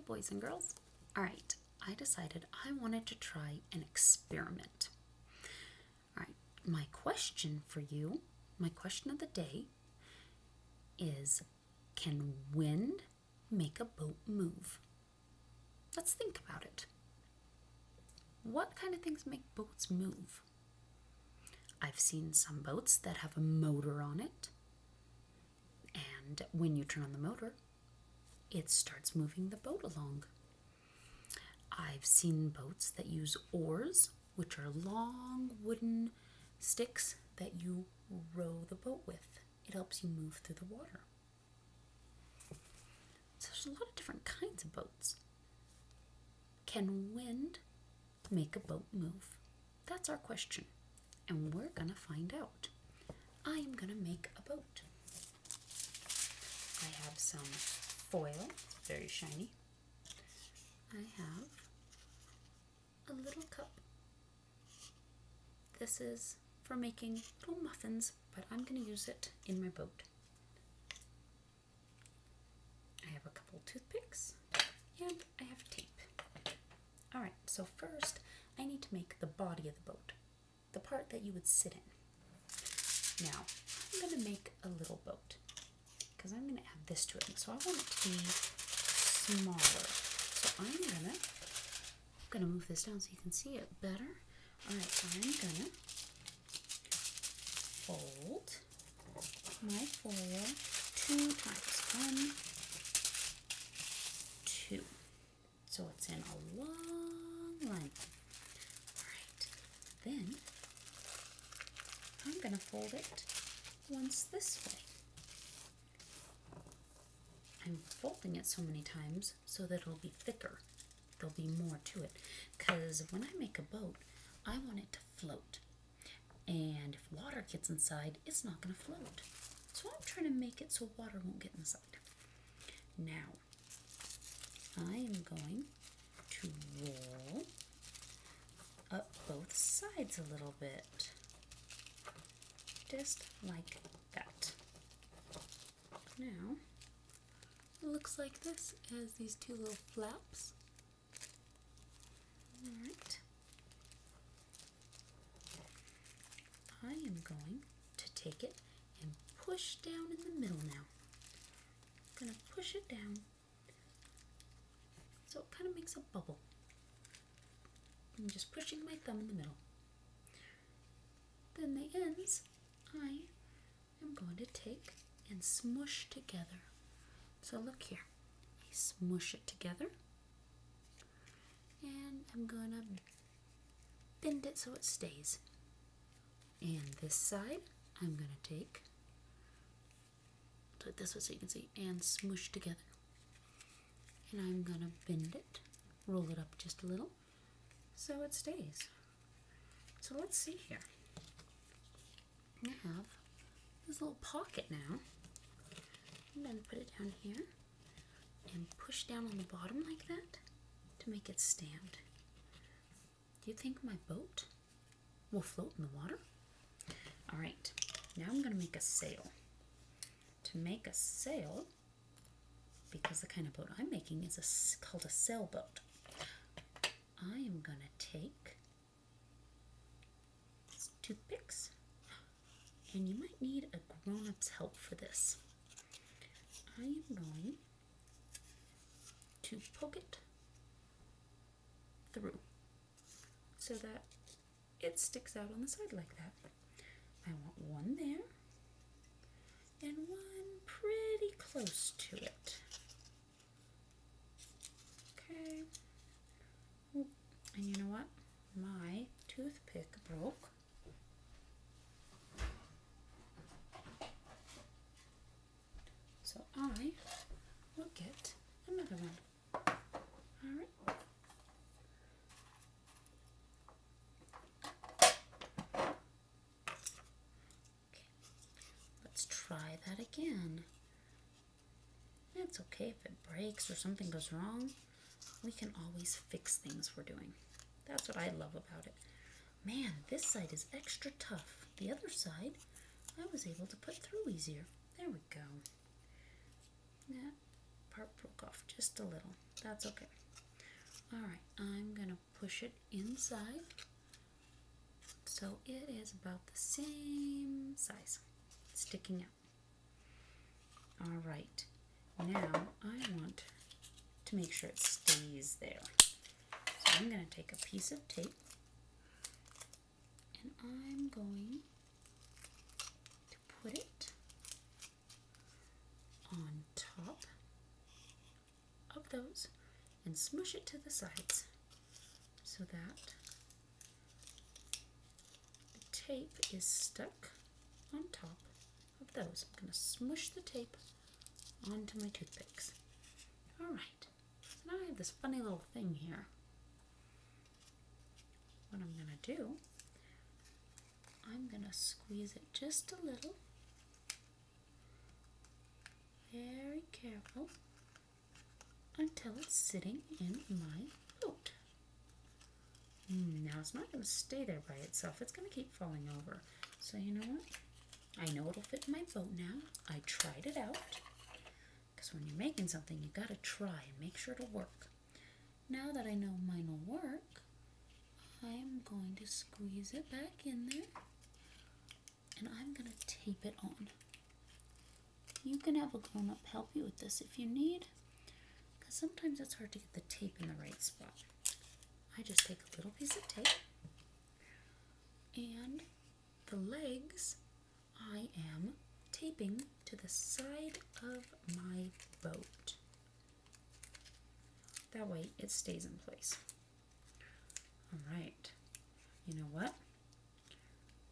boys and girls. All right, I decided I wanted to try an experiment. All right, my question for you, my question of the day is, can wind make a boat move? Let's think about it. What kind of things make boats move? I've seen some boats that have a motor on it, and when you turn on the motor, it starts moving the boat along. I've seen boats that use oars, which are long wooden sticks that you row the boat with. It helps you move through the water. So there's a lot of different kinds of boats. Can wind make a boat move? That's our question, and we're gonna find out. I am gonna make a boat. I have some foil, it's very shiny. I have a little cup. This is for making little muffins, but I'm going to use it in my boat. I have a couple toothpicks and I have tape. Alright, so first I need to make the body of the boat, the part that you would sit in. Now, I'm going to make a little boat because I'm going to add this to it. So I want it to be smaller. So I'm gonna move this down so you can see it better. Alright, I'm gonna fold my foil 2 times. 1, 2. So it's in a long line. Alright, then I'm gonna fold it once this way. I'm folding it so many times so that it'll be thicker. There'll be more to it. Because when I make a boat, I want it to float. And if water gets inside, it's not going to float. So I'm trying to make it so water won't get inside. Now, I am going to roll up both sides a little bit. Just like that. Now, it looks like this. It has these 2 little flaps. Alright. I am going to take it and push down in the middle now. I'm going to push it down so it kind of makes a bubble. I'm just pushing my thumb in the middle. Then the ends I am going to take and smush together. So look here, I smush it together and I'm gonna bend it so it stays. And this side I'm gonna take, do it this way so you can see, and smush together. And I'm gonna bend it, roll it up just a little so it stays. So let's see here. I have this little pocket now. I'm going to put it down here and push down on the bottom like that to make it stand. Do you think my boat will float in the water? Alright, now I'm going to make a sail. To make a sail, because the kind of boat I'm making is called a sailboat, I am going to take toothpicks, and you might need a grown-up's help for this. I am going to poke it through so that it sticks out on the side like that. I want one there and one pretty close to it. Okay. Oh, and you know what? My toothpick broke. So I will get another one. Alright. Okay. Let's try that again. It's okay if it breaks or something goes wrong. We can always fix things we're doing. That's what I love about it. Man, this side is extra tough. The other side, I was able to put through easier. There we go. That part broke off just a little. That's okay. Alright, I'm going to push it inside so it is about the same size, sticking out. Alright, now I want to make sure it stays there. So I'm going to take a piece of tape and I'm going to put it on top of those and smush it to the sides so that the tape is stuck on top of those. I'm going to smush the tape onto my toothpicks. Alright, so now I have this funny little thing here. What I'm going to do, I'm going to squeeze it just a little. Very careful until it's sitting in my boat. Now it's not going to stay there by itself. It's going to keep falling over. So you know what? I know it'll fit in my boat now. I tried it out. Because when you're making something, you got to try and make sure it'll work. Now that I know mine will work, I am going to squeeze it back in there. And I'm going to tape it on. You can have a grown-up help you with this if you need, because sometimes it's hard to get the tape in the right spot. I just take a little piece of tape, and the legs I am taping to the side of my boat. That way it stays in place. Alright, you know what?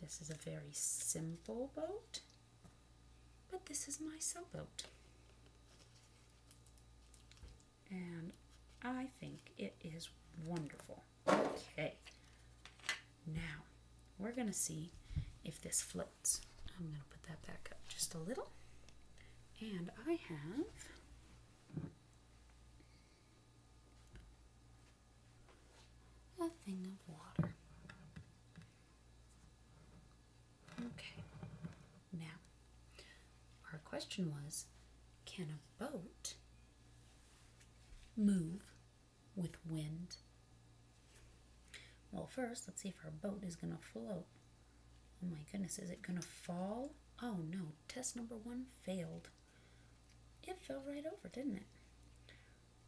This is a very simple boat. But this is my sailboat, and I think it is wonderful. Okay, now we're going to see if this floats. I'm going to put that back up just a little, and I have a thing of water. Okay, now our question was, can a boat move with wind? Well, first, let's see if our boat is going to float. Oh my goodness, is it going to fall? Oh no, test number 1 failed. It fell right over, didn't it?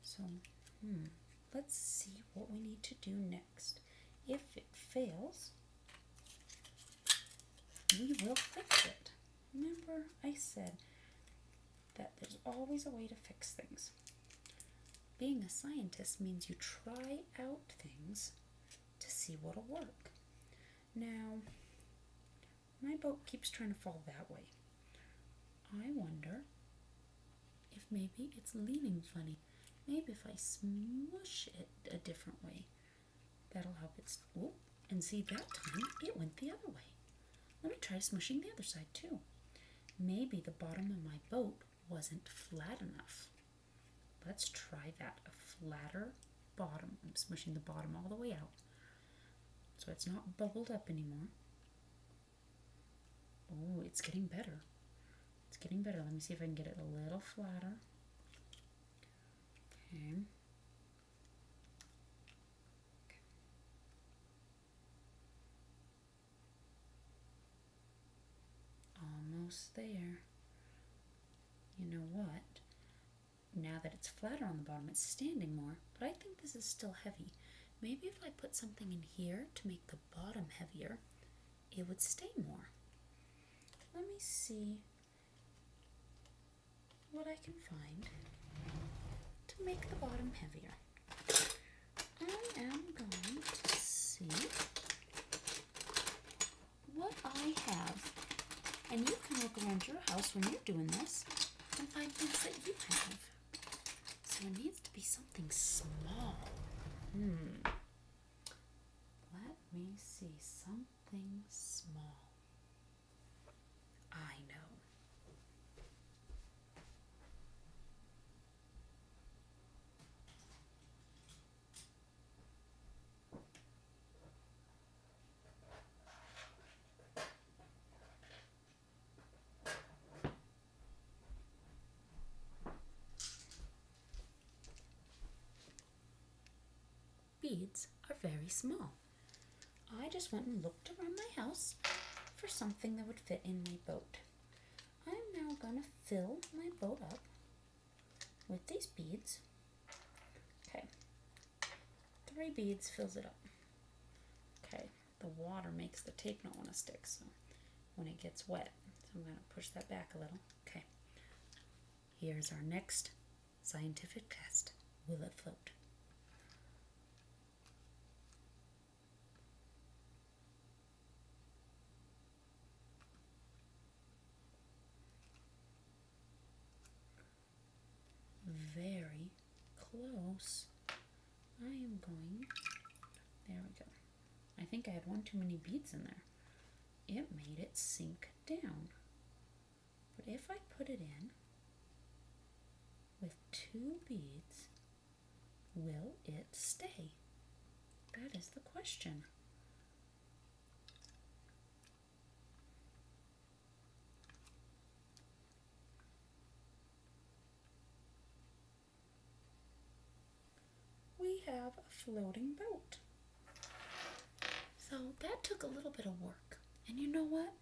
So, let's see what we need to do next. If it fails, we will fix it. Remember, I said that there's always a way to fix things. Being a scientist means you try out things to see what'll work. Now, my boat keeps trying to fall that way. I wonder if maybe it's leaning funny. Maybe if I smush it a different way, that'll help it. Oh, and see, that time it went the other way. Let me try smushing the other side too. Maybe the bottom of my boat wasn't flat enough. Let's try that, a flatter bottom. I'm smushing the bottom all the way out so it's not bubbled up anymore. Oh, it's getting better. It's getting better. Let me see if I can get it a little flatter. Okay. Almost there. You know what? Now that it's flatter on the bottom, it's standing more, but I think this is still heavy. Maybe if I put something in here to make the bottom heavier, it would stay more. Let me see what I can find to make the bottom heavier. I am going to see what I have. And you can look around your house when you're doing this and find things that you have. So it needs to be something small. Let me see, something small. I know. beads are very small. I just went and looked around my house for something that would fit in my boat. I'm now going to fill my boat up with these beads. Okay, 3 beads fills it up. Okay, the water makes the tape not want to stick, so when it gets wet, so I'm going to push that back a little. Okay, here's our next scientific test. Will it float? Very close. I am going, there we go. I think I had one too many beads in there. It made it sink down. But if I put it in with 2 beads, will it stay? That is the question. We have a floating boat. So that took a little bit of work. And you know what?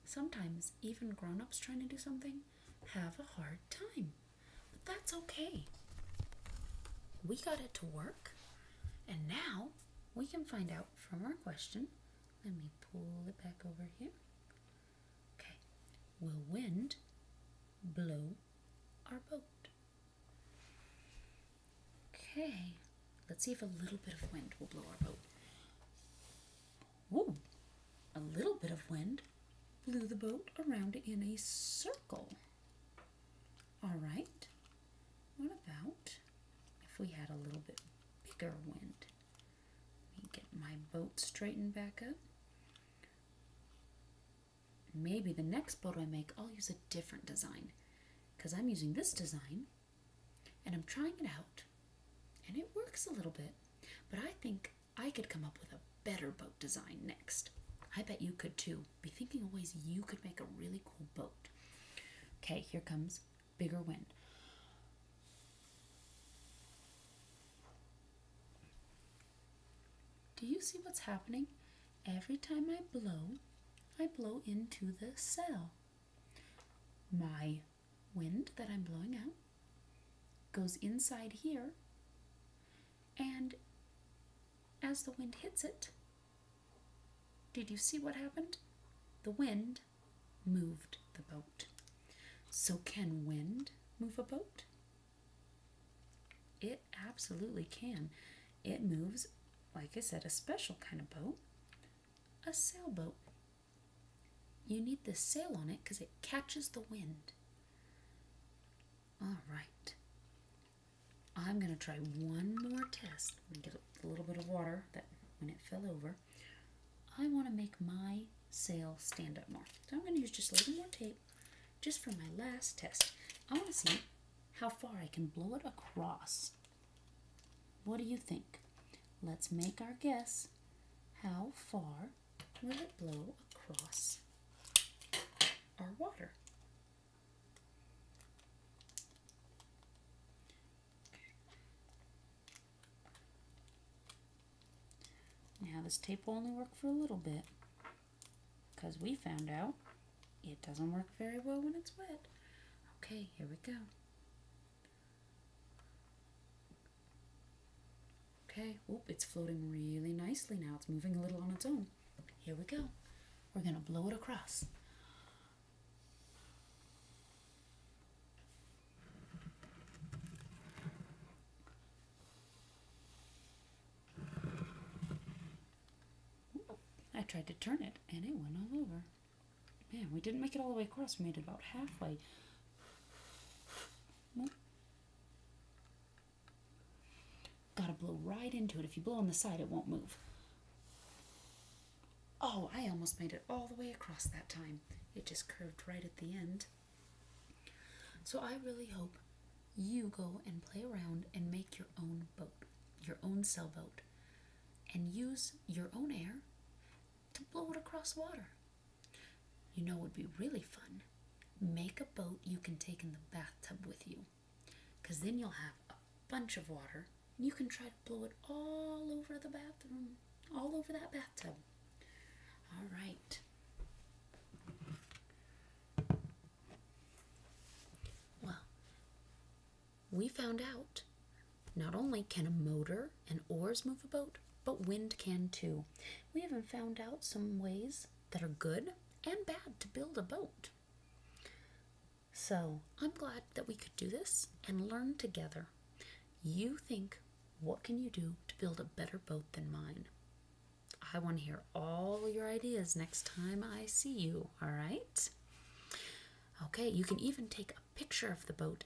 Sometimes even grown-ups trying to do something have a hard time. But that's okay. We got it to work. And now we can find out from our question. Let me pull it back over here. Okay. Will wind blow our boat? Okay. Let's see if a little bit of wind will blow our boat. Whoa! A little bit of wind blew the boat around in a circle. All right. What about if we had a little bit bigger wind? Let me get my boat straightened back up. Maybe the next boat I make, I'll use a different design, because I'm using this design and I'm trying it out and it works a little bit, but I think I could come up with a better boat design next. I bet you could too. Be thinking of ways you could make a really cool boat. Okay, here comes bigger wind. Do you see what's happening? Every time I blow into the sail. My wind that I'm blowing out goes inside here, and as the wind hits it, did you see what happened? The wind moved the boat. So can wind move a boat? It absolutely can. It moves, like I said, a special kind of boat, a sailboat. You need the sail on it because it catches the wind. All right. I'm going to try one more test. I'm going to get a little bit of water that when it fell over. I want to make my sail stand up more. So I'm going to use just a little more tape just for my last test. I want to see how far I can blow it across. What do you think? Let's make our guess. How far will it blow across our water? Now this tape will only work for a little bit because we found out it doesn't work very well when it's wet. Okay, here we go. Okay, oop, it's floating really nicely now. It's moving a little on its own. Here we go. We're going to blow it across. I tried to turn it and it went all over. Man, we didn't make it all the way across. We made it about halfway. Gotta blow right into it. If you blow on the side, it won't move. Oh, I almost made it all the way across that time. It just curved right at the end. So I really hope you go and play around and make your own boat, your own sailboat, and use your own air to blow it across water. You know what would be really fun? Make a boat you can take in the bathtub with you, because then you'll have a bunch of water You can try to blow it all over the bathroom, all over that bathtub. All right. Well, we found out not only can a motor and oars move a boat, but wind can too. We even found out some ways that are good and bad to build a boat. So I'm glad that we could do this and learn together. You think, what can you do to build a better boat than mine? I want to hear all your ideas next time I see you, all right? Okay, you can even take a picture of the boat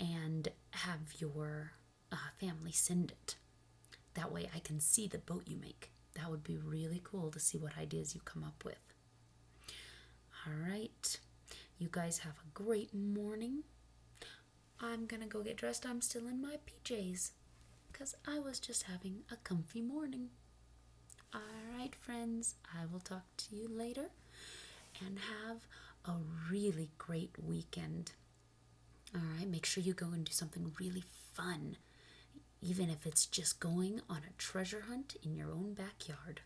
and have your family send it. That way I can see the boat you make. That would be really cool to see what ideas you come up with. All right, you guys have a great morning. I'm gonna go get dressed. I'm still in my PJs because I was just having a comfy morning. All right, friends, I will talk to you later and have a really great weekend. All right, make sure you go and do something really fun, even if it's just going on a treasure hunt in your own backyard.